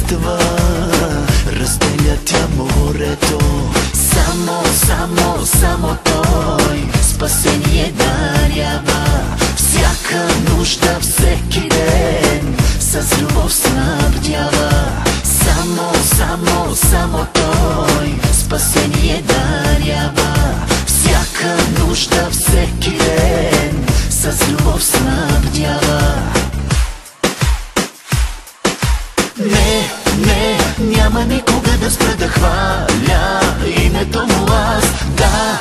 идва, разделя тя морето. Само той спасение дарява. Всяка нужда, всеки ден с любов снабдява. Само той спасение дарява. Всяка нужда, всеки ден с любов снабдява. Не, няма никога да спра да хваля името му аз. Да,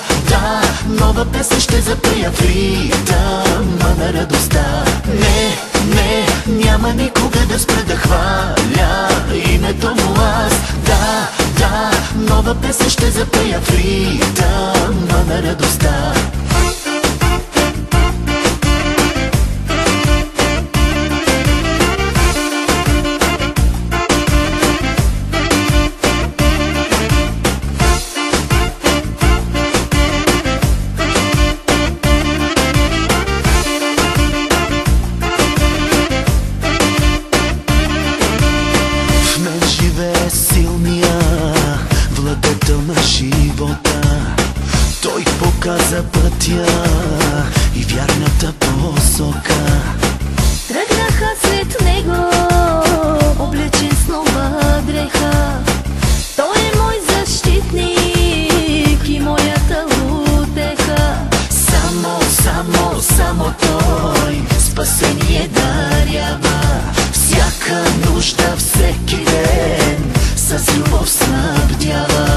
нова песен ще запея в ритъма на радостта. Не, няма никога да спра да хваля името му аз. Да, нова песен ще запея в ритъма на радостта. Силния владетел на живота, той показа пътя и вярната посока. Тръгнаха след него, облечен с нова дреха. Той е мой защитник и моята утеха. Само той спасение дарява. Всяка нужда, всеки ден с любов снабдява.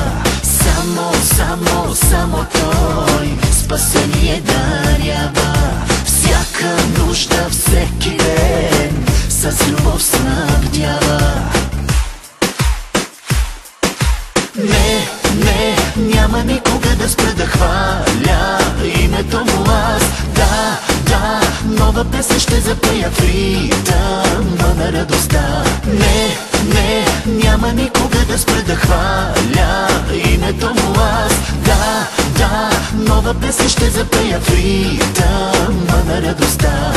Само той спасение дарява. Всяка нужда, всеки ден с любов снабдява. Не, няма никога да спра да хваля името му аз. Да, нова песен ще запея в ритъма на радостта. Не, няма никога да спра да хваля името му аз. Да, нова песен ще запея в ритъма на радостта.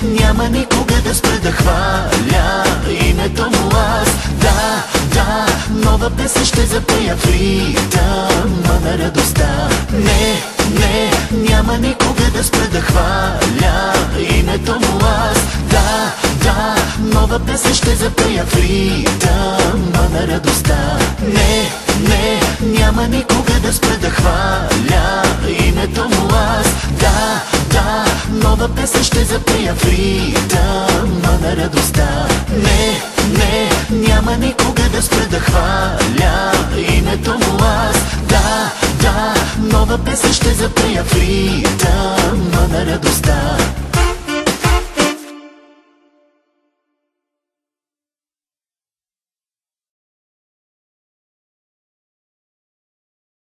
Няма никога да спра да хваля името му аз. Да, нова песен ще запея в ритъма на радостта. Не, няма никога да спра да хваля името му аз. Да, нова песен ще запея в ритъма на радостта. Не, няма никога да спра да хваля името му аз. Да, нова песен ще запея в ритъма на радостта. Не, няма никога да спра да хваля името му аз. Да, нова песен ще запея в ритъма на радостта.